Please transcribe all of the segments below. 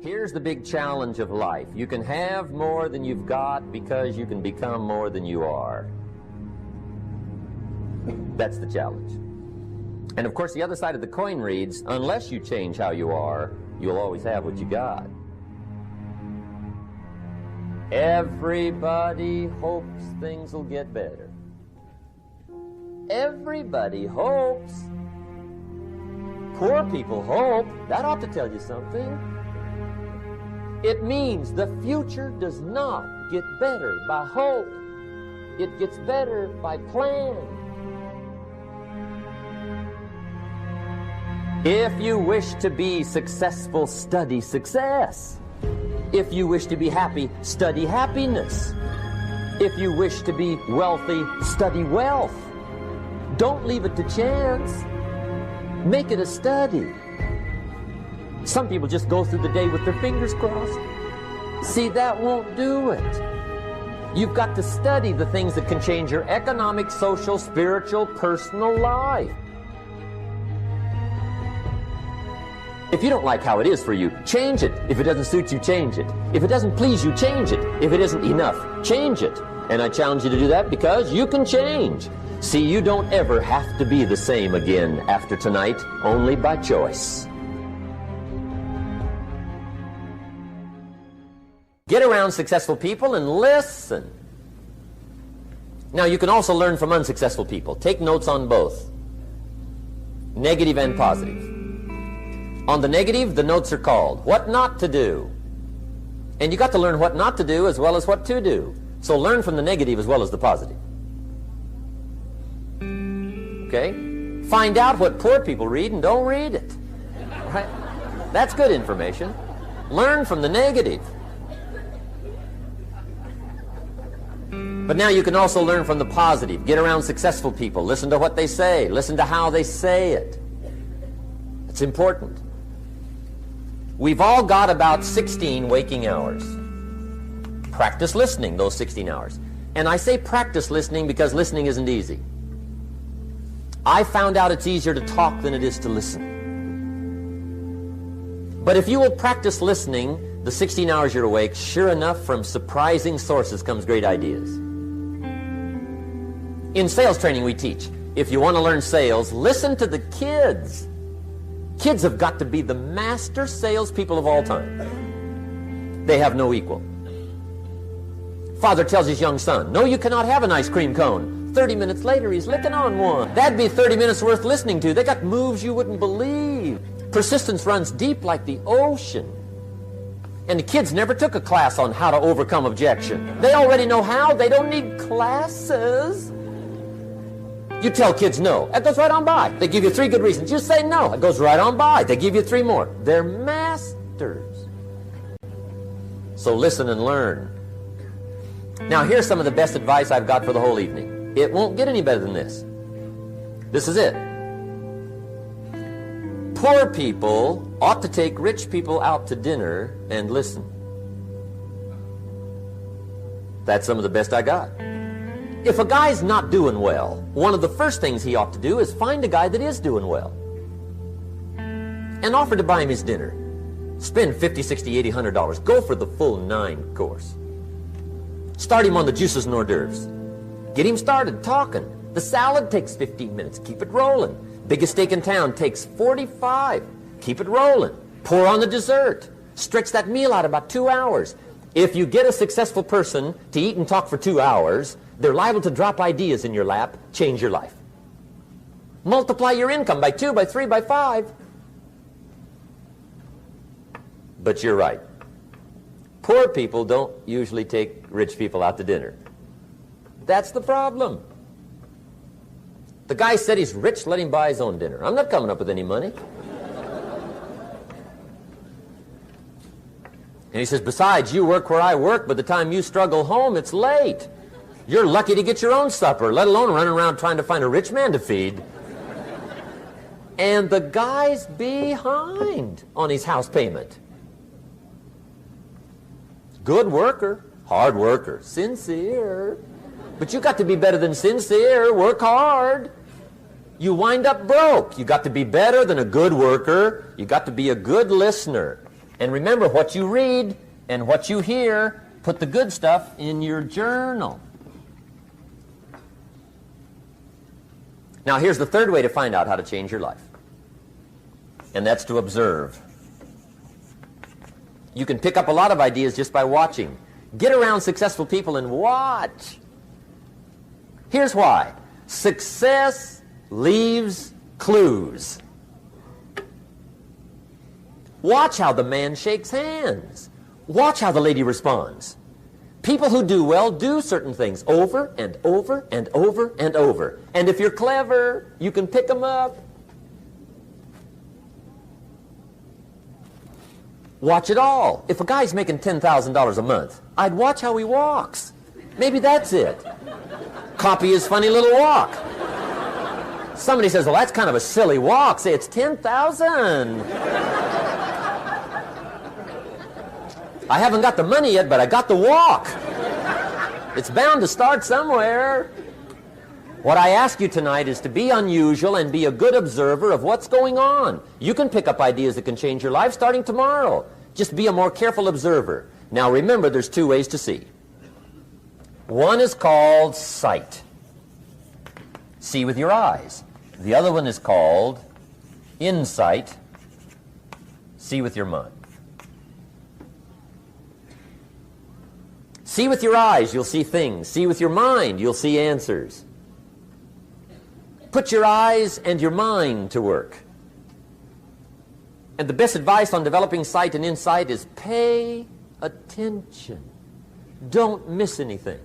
Here's the big challenge of life. You can have more than you've got because you can become more than you are. That's the challenge. And of course, the other side of the coin reads, unless you change how you are, you'll always have what you got. Everybody hopes things will get better. Everybody hopes. Poor people hope. That ought to tell you something. It means the future does not get better by hope. It gets better by plan. If you wish to be successful, study success. If you wish to be happy, study happiness. If you wish to be wealthy, study wealth. Don't leave it to chance. Make it a study. Some people just go through the day with their fingers crossed. See, that won't do it. You've got to study the things that can change your economic, social, spiritual, personal life. If you don't like how it is for you, change it. If it doesn't suit you, change it. If it doesn't please you, change it. If it isn't enough, change it. And I challenge you to do that because you can change. See, you don't ever have to be the same again after tonight, only by choice. Get around successful people and listen. Now, you can also learn from unsuccessful people. Take notes on both, negative and positive. On the negative, the notes are called what not to do. And you got to learn what not to do as well as what to do. So learn from the negative as well as the positive. Okay? Find out what poor people read and don't read it. Right? That's good information. Learn from the negative. But now you can also learn from the positive. Get around successful people. Listen to what they say. Listen to how they say it. It's important. We've all got about 16 waking hours. Practice listening those 16 hours. And I say practice listening because listening isn't easy. I found out it's easier to talk than it is to listen. But if you will practice listening the 16 hours you're awake, sure enough, from surprising sources comes great ideas. In sales training we teach, if you want to learn sales, listen to the kids. Kids have got to be the master salespeople of all time. They have no equal. Father tells his young son, no, you cannot have an ice cream cone. 30 minutes later, he's licking on one. That'd be 30 minutes worth listening to. They got moves you wouldn't believe. Persistence runs deep like the ocean. And the kids never took a class on how to overcome objection. They already know how. They don't need classes. You tell kids no. That goes right on by. They give you 3 good reasons. You say no. It goes right on by. They give you 3 more. They're masters. So listen and learn. Now here's some of the best advice I've got for the whole evening. It won't get any better than this. This is it. Poor people ought to take rich people out to dinner and listen. That's some of the best I got. If a guy's not doing well, one of the first things he ought to do is find a guy that is doing well and offer to buy him his dinner. Spend $50, $60, $80, $100. Go for the full 9 course. Start him on the juices and hors d'oeuvres. Get him started talking. The salad takes 15 minutes. Keep it rolling. Biggest steak in town takes 45. Keep it rolling. Pour on the dessert. Stretch that meal out about 2 hours. If you get a successful person to eat and talk for 2 hours, they're liable to drop ideas in your lap, change your life. Multiply your income by 2, by 3, by 5. But you're right. Poor people don't usually take rich people out to dinner. That's the problem. The guy said he's rich, let him buy his own dinner. I'm not coming up with any money. And he says, besides, you work where I work. By the time you struggle home, it's late. You're lucky to get your own supper, let alone running around trying to find a rich man to feed. And the guy's behind on his house payment. Good worker, hard worker, sincere. But you got to be better than sincere. Work hard. You wind up broke. You got to be better than a good worker. You got to be a good listener. And remember, what you read and what you hear, put the good stuff in your journal. Now, here's the third way to find out how to change your life, and that's to observe. You can pick up a lot of ideas just by watching. Get around successful people and watch. Here's why. Success leaves clues. Watch how the man shakes hands. Watch how the lady responds. People who do well do certain things over and over and over and over. And if you're clever, you can pick them up. Watch it all. If a guy's making $10,000 a month, I'd watch how he walks. Maybe that's it. Copy his funny little walk. Somebody says, well, that's kind of a silly walk. Say, it's 10,000. I haven't got the money yet, but I got the walk. It's bound to start somewhere. What I ask you tonight is to be unusual and be a good observer of what's going on. You can pick up ideas that can change your life starting tomorrow. Just be a more careful observer. Now remember, there's two ways to see. One is called sight. See with your eyes. The other one is called insight. See with your mind. See with your eyes, you'll see things. See with your mind, you'll see answers. Put your eyes and your mind to work. And the best advice on developing sight and insight is pay attention. Don't miss anything.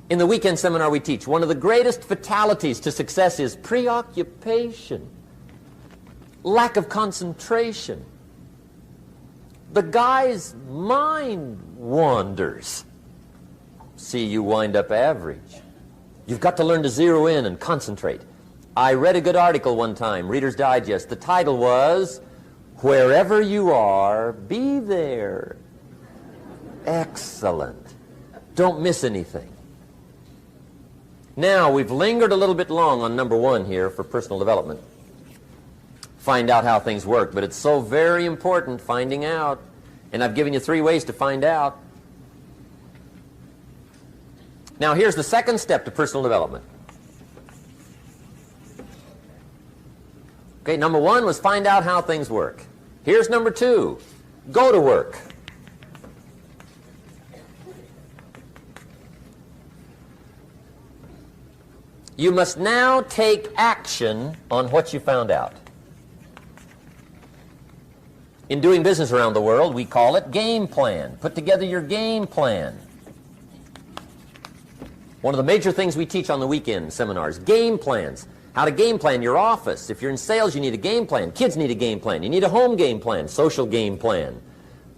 In the weekend seminar we teach, one of the greatest fatalities to success is preoccupation, lack of concentration. The guy's mind wanders. See, you wind up average. You've got to learn to zero in and concentrate. I read a good article one time, Reader's Digest. The title was, Wherever You Are, Be There. Excellent. Don't miss anything. Now, we've lingered a little bit long on number one here for personal development. Find out how things work, but it's so very important finding out. And I've given you 3 ways to find out. Now, here's the second step to personal development. Okay, number 1 was find out how things work. Here's number 2. Go to work. You must now take action on what you found out. In doing business around the world, we call it game plan. Put together your game plan. One of the major things we teach on the weekend seminars, game plans. How to game plan your office. If you're in sales, you need a game plan. Kids need a game plan. You need a home game plan, social game plan,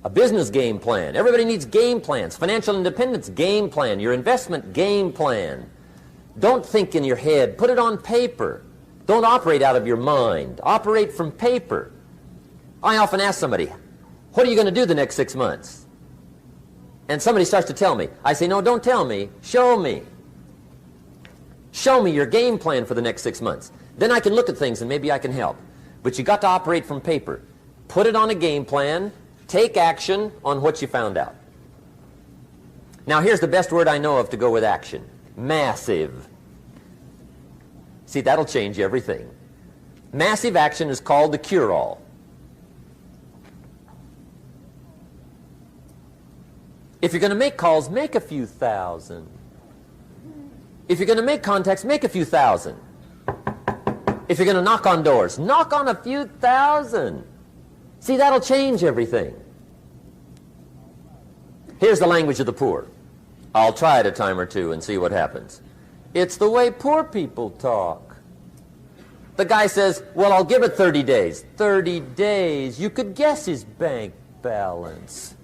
a business game plan. Everybody needs game plans. Financial independence, game plan. Your investment, game plan. Don't think in your head. Put it on paper. Don't operate out of your mind. Operate from paper. I often ask somebody, what are you going to do the next 6 months? And somebody starts to tell me. I say, no, don't tell me. Show me. Show me your game plan for the next 6 months. Then I can look at things and maybe I can help. But you got to operate from paper. Put it on a game plan. Take action on what you found out. Now here's the best word I know of to go with action. Massive. See, that'll change everything. Massive action is called the cure-all. If you're going to make calls, make a few thousand. If you're going to make contacts, make a few thousand. If you're going to knock on doors, knock on a few thousand. See, that'll change everything. Here's the language of the poor. I'll try it a time or two and see what happens. It's the way poor people talk. The guy says, well, I'll give it 30 days. 30 days. You could guess his bank balance.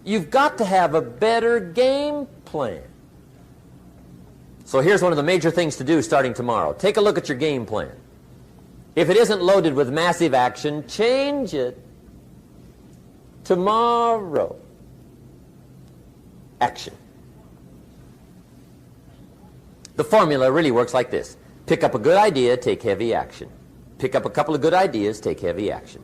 You've got to have a better game plan. So here's one of the major things to do starting tomorrow. Take a look at your game plan. If it isn't loaded with massive action, change it tomorrow. Action. The formula really works like this. Pick up a good idea, take heavy action. Pick up a couple of good ideas, take heavy action.